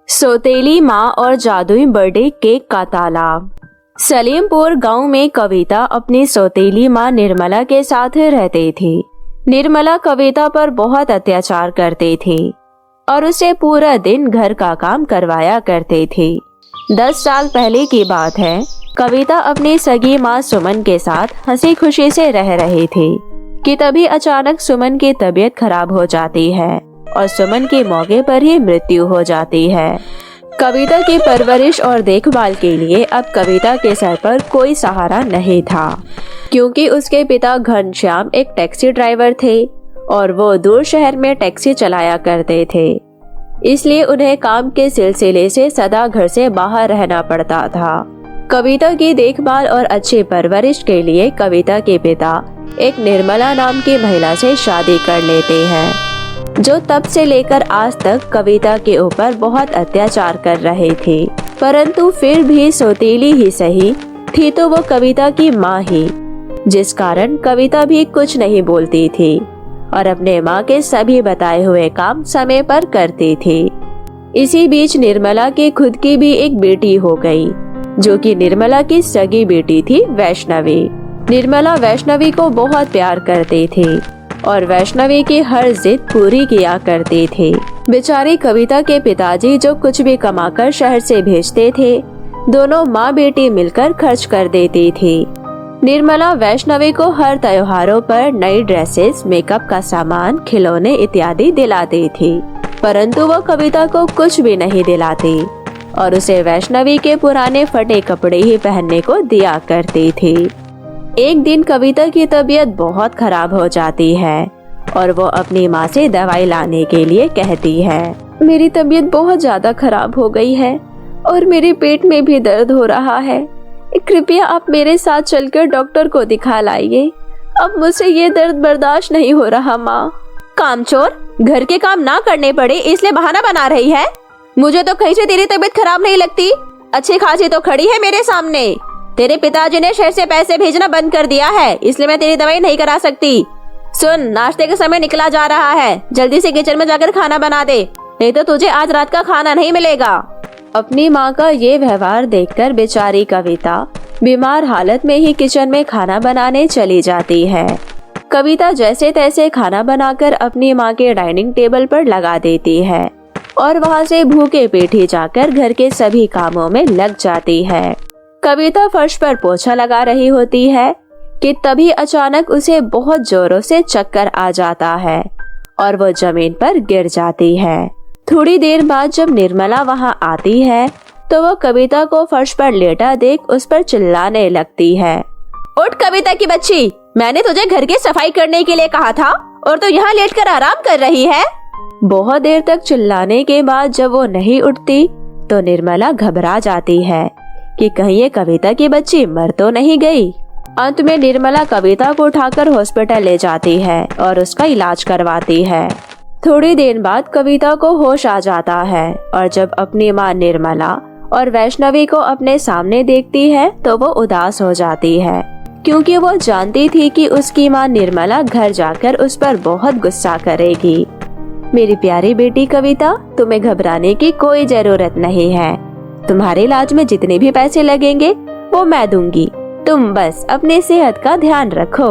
सौतेली माँ और जादुई बर्थडे केक का ताला। सलीमपुर गांव में कविता अपनी सौतेली माँ निर्मला के साथ रहती थी। निर्मला कविता पर बहुत अत्याचार करती थी और उसे पूरा दिन घर का काम करवाया करती थी। 10 साल पहले की बात है। कविता अपनी सगी माँ सुमन के साथ हंसी खुशी से रह रही थी कि तभी अचानक सुमन की तबीयत खराब हो जाती है और सुमन के मौके पर ही मृत्यु हो जाती है। कविता की परवरिश और देखभाल के लिए अब कविता के सर पर कोई सहारा नहीं था, क्योंकि उसके पिता घनश्याम एक टैक्सी ड्राइवर थे और वो दूर शहर में टैक्सी चलाया करते थे। इसलिए उन्हें काम के सिलसिले से सदा घर से बाहर रहना पड़ता था। कविता की देखभाल और अच्छी परवरिश के लिए कविता के पिता एक निर्मला नाम की महिला से शादी कर लेते हैं, जो तब से लेकर आज तक कविता के ऊपर बहुत अत्याचार कर रहे थे। परंतु फिर भी सौतेली ही सही थी तो वो कविता की माँ ही, जिस कारण कविता भी कुछ नहीं बोलती थी और अपने माँ के सभी बताए हुए काम समय पर करती थी। इसी बीच निर्मला की खुद की भी एक बेटी हो गई, जो कि निर्मला की सगी बेटी थी वैष्णवी। निर्मला वैष्णवी को बहुत प्यार करती थी और वैष्णवी की हर जिद पूरी किया करती थी। बेचारी कविता के पिताजी जो कुछ भी कमाकर शहर से भेजते थे, दोनों माँ बेटी मिलकर खर्च कर देती थी। निर्मला वैष्णवी को हर त्योहारों पर नई ड्रेसेस, मेकअप का सामान, खिलौने इत्यादि दिलाती थी, परंतु वो कविता को कुछ भी नहीं दिलाती और उसे वैष्णवी के पुराने फटे कपड़े ही पहनने को दिया करती थी। एक दिन कविता की तबीयत बहुत खराब हो जाती है और वो अपनी माँ से दवाई लाने के लिए कहती है। मेरी तबीयत बहुत ज्यादा खराब हो गई है और मेरे पेट में भी दर्द हो रहा है। कृपया आप मेरे साथ चलकर डॉक्टर को दिखा लाइए। अब मुझसे ये दर्द बर्दाश्त नहीं हो रहा माँ। कामचोर, घर के काम ना करने पड़े इसलिए बहाना बना रही है। मुझे तो कहीं से तेरी तबीयत खराब नहीं लगती। अच्छी खासी तो खड़ी है मेरे सामने। तेरे पिताजी ने शहर से पैसे भेजना बंद कर दिया है, इसलिए मैं तेरी दवाई नहीं करा सकती। सुन, नाश्ते का समय निकला जा रहा है, जल्दी से किचन में जाकर खाना बना दे, नहीं तो तुझे आज रात का खाना नहीं मिलेगा। अपनी माँ का ये व्यवहार देखकर बेचारी कविता बीमार हालत में ही किचन में खाना बनाने चली जाती है। कविता जैसे तैसे खाना बनाकर अपनी माँ के डाइनिंग टेबल पर लगा देती है और वहाँ से भूखे पेट ही जाकर घर के सभी कामों में लग जाती है। कविता फर्श पर पोछा लगा रही होती है कि तभी अचानक उसे बहुत जोरों से चक्कर आ जाता है और वो जमीन पर गिर जाती है। थोड़ी देर बाद जब निर्मला वहां आती है तो वो कविता को फर्श पर लेटा देख उस पर चिल्लाने लगती है। उठ कविता की बच्ची, मैंने तुझे घर की सफाई करने के लिए कहा था और तो यहाँ लेटकर आराम कर रही है। बहुत देर तक चिल्लाने के बाद जब वो नहीं उठती तो निर्मला घबरा जाती है कि कहीं ये कविता की बच्ची मर तो नहीं गई। अंत में निर्मला कविता को उठाकर हॉस्पिटल ले जाती है और उसका इलाज करवाती है। थोड़ी देर बाद कविता को होश आ जाता है और जब अपनी माँ निर्मला और वैष्णवी को अपने सामने देखती है तो वो उदास हो जाती है, क्योंकि वो जानती थी कि उसकी माँ निर्मला घर जाकर उस पर बहुत गुस्सा करेगी। मेरी प्यारी बेटी कविता, तुम्हें घबराने की कोई जरूरत नहीं है। तुम्हारे इलाज में जितने भी पैसे लगेंगे वो मैं दूंगी। तुम बस अपनी सेहत का ध्यान रखो।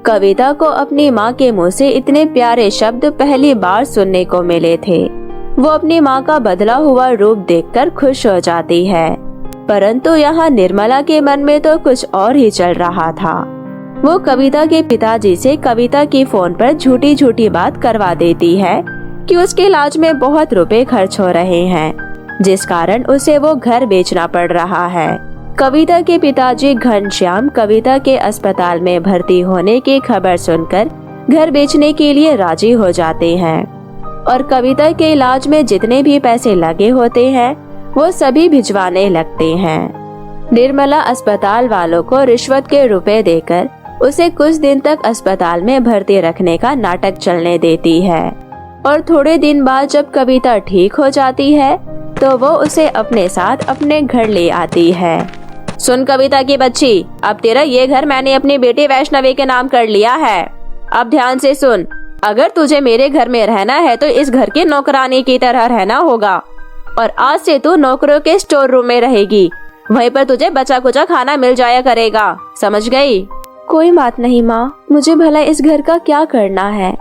कविता को अपनी माँ के मुंह से इतने प्यारे शब्द पहली बार सुनने को मिले थे। वो अपनी माँ का बदला हुआ रूप देखकर खुश हो जाती है, परंतु यहाँ निर्मला के मन में तो कुछ और ही चल रहा था। वो कविता के पिताजी से कविता की फोन पर झूठी झूठी बात करवा देती है कि उसके इलाज में बहुत रुपए खर्च हो रहे हैं, जिस कारण उसे वो घर बेचना पड़ रहा है। कविता के पिताजी घनश्याम कविता के अस्पताल में भर्ती होने की खबर सुनकर घर बेचने के लिए राजी हो जाते हैं और कविता के इलाज में जितने भी पैसे लगे होते हैं वो सभी भिजवाने लगते हैं। निर्मला अस्पताल वालों को रिश्वत के रुपए देकर उसे कुछ दिन तक अस्पताल में भर्ती रखने का नाटक चलने देती है और थोड़े दिन बाद जब कविता ठीक हो जाती है तो वो उसे अपने साथ अपने घर ले आती है। सुन कविता की बच्ची, अब तेरा ये घर मैंने अपनी बेटी वैष्णवी के नाम कर लिया है। अब ध्यान से सुन, अगर तुझे मेरे घर में रहना है तो इस घर की नौकरानी की तरह रहना होगा और आज से तू नौकरों के स्टोर रूम में रहेगी। वहीं पर तुझे बचा कुचा खाना मिल जाया करेगा, समझ गई? कोई बात नहीं माँ, मुझे भला इस घर का क्या करना है।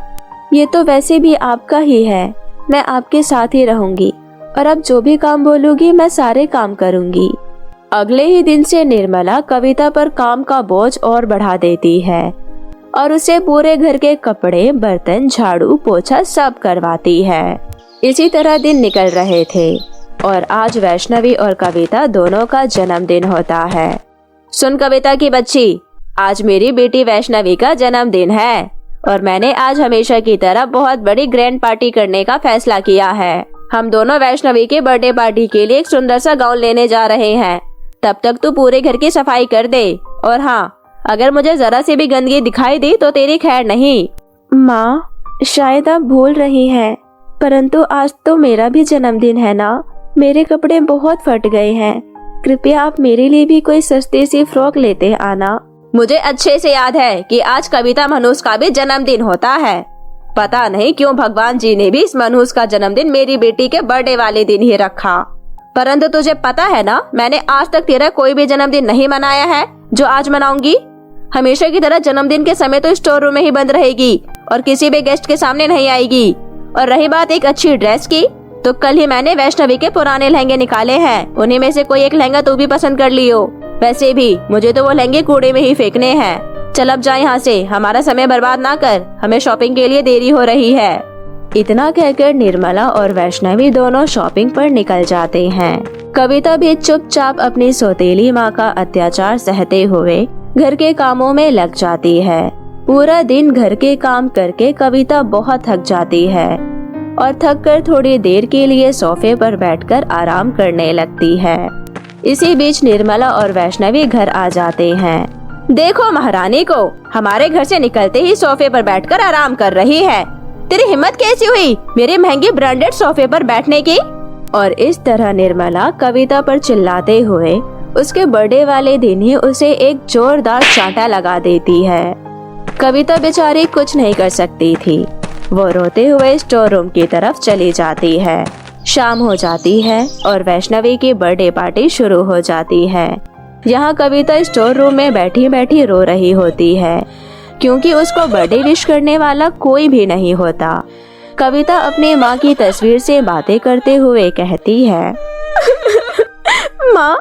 ये तो वैसे भी आपका ही है। मैं आपके साथ ही रहूंगी और अब जो भी काम बोलूंगी मैं सारे काम करूंगी। अगले ही दिन से निर्मला कविता पर काम का बोझ और बढ़ा देती है और उसे पूरे घर के कपड़े, बर्तन, झाड़ू, पोछा सब करवाती है। इसी तरह दिन निकल रहे थे और आज वैष्णवी और कविता दोनों का जन्मदिन होता है। सुन कविता की बच्ची, आज मेरी बेटी वैष्णवी का जन्मदिन है और मैंने आज हमेशा की तरह बहुत बड़ी ग्रैंड पार्टी करने का फैसला किया है। हम दोनों वैष्णवी के बर्थडे पार्टी के लिए एक सुंदर सा गाउन लेने जा रहे हैं। तब तक तू पूरे घर की सफाई कर दे और हाँ, अगर मुझे जरा सी भी गंदगी दिखाई दी तो तेरी खैर नहीं। माँ, शायद आप भूल रही हैं, परंतु आज तो मेरा भी जन्मदिन है ना। मेरे कपड़े बहुत फट गए हैं। कृपया आप मेरे लिए भी कोई सस्ती सी फ्रॉक लेते आना। मुझे अच्छे से याद है कि आज कविता मनहूस का भी जन्मदिन होता है। पता नहीं क्यों भगवान जी ने भी इस मनहूस का जन्मदिन मेरी बेटी के बर्थडे वाले दिन ही रखा। परंतु तुझे पता है ना, मैंने आज तक तेरा कोई भी जन्मदिन नहीं मनाया है जो आज मनाऊंगी। हमेशा की तरह जन्मदिन के समय तो स्टोर रूम में ही बंद रहेगी और किसी भी गेस्ट के सामने नहीं आएगी। और रही बात एक अच्छी ड्रेस की, तो कल ही मैंने वैष्णवी के पुराने लहंगे निकाले हैं। उन्हीं में से कोई एक लहंगा तू भी पसंद कर लियो। वैसे भी मुझे तो वो लहंगे कूड़े में ही फेंकने हैं। चल अब जा यहाँ से, हमारा समय बर्बाद ना कर, हमें शॉपिंग के लिए देरी हो रही है। इतना कहकर निर्मला और वैष्णवी दोनों शॉपिंग पर निकल जाते हैं। कविता भी चुपचाप अपनी सौतेली माँ का अत्याचार सहते हुए घर के कामों में लग जाती है। पूरा दिन घर के काम करके कविता बहुत थक जाती है और थक कर थोड़ी देर के लिए सोफे पर बैठकर आराम करने लगती है। इसी बीच निर्मला और वैष्णवी घर आ जाते हैं। देखो महारानी को हमारे घर से निकलते ही सोफे पर बैठकर आराम कर रही है। तेरी हिम्मत कैसी हुई मेरे महंगे ब्रांडेड सोफे पर बैठने की? और इस तरह निर्मला कविता पर चिल्लाते हुए उसके बर्थडे वाले दिन ही उसे एक जोरदार चांटा लगा देती है। कविता बेचारी कुछ नहीं कर सकती थी। वो रोते हुए स्टोर रूम की तरफ चली जाती है। शाम हो जाती है और वैष्णवी की बर्थडे पार्टी शुरू हो जाती है। यहाँ कविता स्टोर रूम में बैठी बैठी रो रही होती है क्योंकि उसको बर्थडे विश करने वाला कोई भी नहीं होता। कविता अपनी माँ की तस्वीर से बातें करते हुए कहती है, माँ,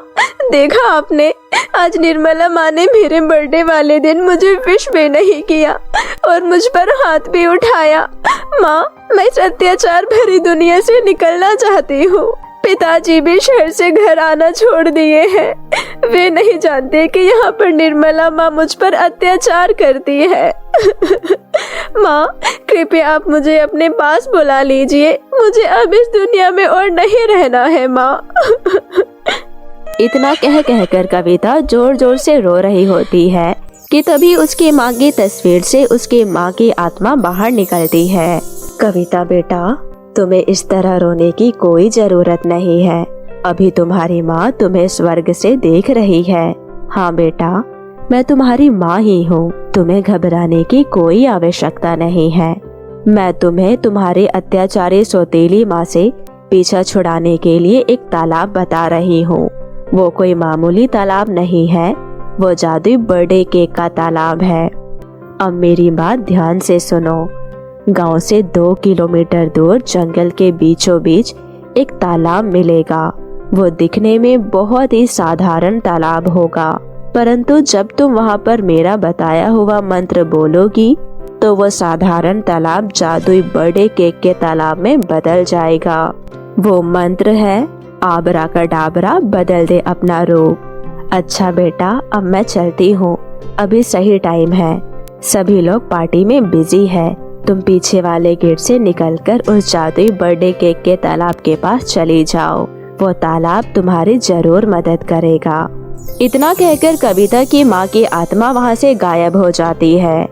देखा आपने, आज निर्मला माँ ने मेरे बर्थडे वाले दिन मुझे विश भी नहीं किया और मुझ पर हाथ भी उठाया। माँ, मैं इस अत्याचार भरी दुनिया से निकलना चाहती हूँ। पिताजी भी शहर से घर आना छोड़ दिए हैं। वे नहीं जानते कि यहाँ पर निर्मला माँ मुझ पर अत्याचार करती है। माँ, कृपया आप मुझे अपने पास बुला लीजिए। मुझे अब इस दुनिया में और नहीं रहना है माँ। इतना कह कहकर कविता जोर जोर से रो रही होती है कि तभी उसकी माँ की तस्वीर से उसकी माँ की आत्मा बाहर निकलती है। कविता बेटा, तुम्हें इस तरह रोने की कोई जरूरत नहीं है। अभी तुम्हारी माँ तुम्हें स्वर्ग से देख रही है। हाँ बेटा, मैं तुम्हारी माँ ही हूँ। तुम्हें घबराने की कोई आवश्यकता नहीं है। मैं तुम्हें तुम्हारे अत्याचारी सौतेली माँ से पीछा छुड़ाने के लिए एक तालाब बता रही हूँ। वो कोई मामूली तालाब नहीं है, वो जादुई बर्थडे केक का तालाब है। अब मेरी बात ध्यान से सुनो। गांव से 2 किलोमीटर दूर जंगल के बीचों बीच एक तालाब मिलेगा। वो दिखने में बहुत ही साधारण तालाब होगा, परंतु जब तुम वहां पर मेरा बताया हुआ मंत्र बोलोगी तो वो साधारण तालाब जादुई बर्थडे केक के तालाब में बदल जाएगा। वो मंत्र है, आबरा का डाबरा बदल दे अपना रूप। अच्छा बेटा, अब मैं चलती हूँ। अभी सही टाइम है, सभी लोग पार्टी में बिजी है। तुम पीछे वाले गेट से निकलकर उस जादुई बर्थडे केक के तालाब के पास चली जाओ। वो तालाब तुम्हारी जरूर मदद करेगा। इतना कहकर कविता की माँ की आत्मा वहाँ से गायब हो जाती है।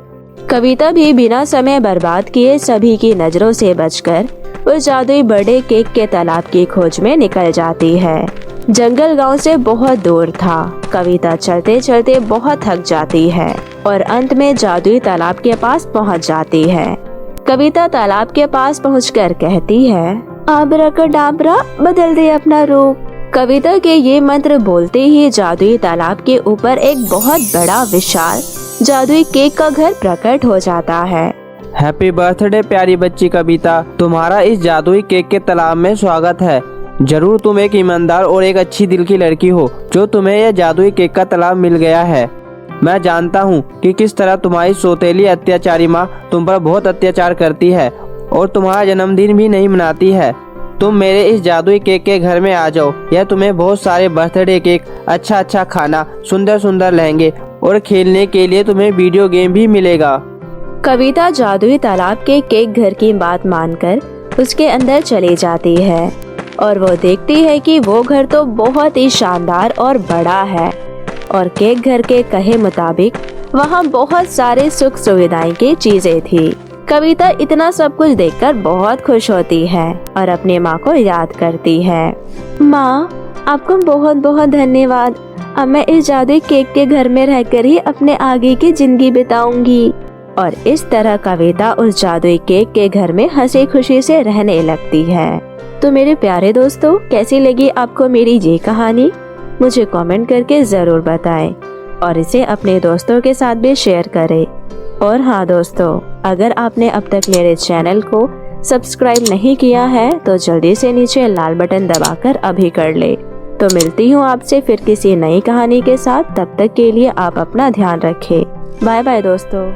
कविता भी बिना समय बर्बाद किए सभी की नजरों से बचकर उस जादुई बर्थडे केक के तालाब की खोज में निकल जाती है। जंगल गांव से बहुत दूर था। कविता चलते चलते बहुत थक जाती है और अंत में जादुई तालाब के पास पहुंच जाती है। कविता तालाब के पास पहुंचकर कहती है, आबराकाडाबरा, बदल दे अपना रूप। कविता के ये मंत्र बोलते ही जादुई तालाब के ऊपर एक बहुत बड़ा विशाल जादुई केक का घर प्रकट हो जाता है। हैप्पी बर्थडे प्यारी बच्ची कविता, तुम्हारा इस जादुई केक के तालाब में स्वागत है। जरूर तुम एक ईमानदार और एक अच्छी दिल की लड़की हो जो तुम्हें यह जादुई केक का तालाब मिल गया है। मैं जानता हूँ कि किस तरह तुम्हारी सौतेली अत्याचारी माँ तुम पर बहुत अत्याचार करती है और तुम्हारा जन्मदिन भी नहीं मनाती है। तुम मेरे इस जादुई केक के घर में आ जाओ। यह तुम्हें बहुत सारे बर्थडे केक, अच्छा खाना, सुंदर सुंदर लहंगे और खेलने के लिए तुम्हें वीडियो गेम भी मिलेगा। कविता जादुई तालाब के केक घर की बात मानकर उसके अंदर चली जाती है और वो देखती है कि वो घर तो बहुत ही शानदार और बड़ा है और केक घर के कहे मुताबिक वहाँ बहुत सारे सुख सुविधाएं की चीजें थी। कविता इतना सब कुछ देखकर बहुत खुश होती है और अपनी माँ को याद करती है। माँ, आपको बहुत बहुत धन्यवाद। अब मैं इस जादुई केक के घर में रहकर ही अपने आगे की जिंदगी बिताऊंगी। और इस तरह कविता उस जादुई केक के घर में हंसी खुशी से रहने लगती है। तो मेरे प्यारे दोस्तों, कैसी लगी आपको मेरी ये कहानी? मुझे कमेंट करके जरूर बताएं और इसे अपने दोस्तों के साथ भी शेयर करें। और हाँ दोस्तों, अगर आपने अब तक मेरे चैनल को सब्सक्राइब नहीं किया है तो जल्दी से नीचे लाल बटन दबाकर अभी कर ले। तो मिलती हूँ आपसे फिर किसी नई कहानी के साथ। तब तक के लिए आप अपना ध्यान रखें। बाय बाय दोस्तों।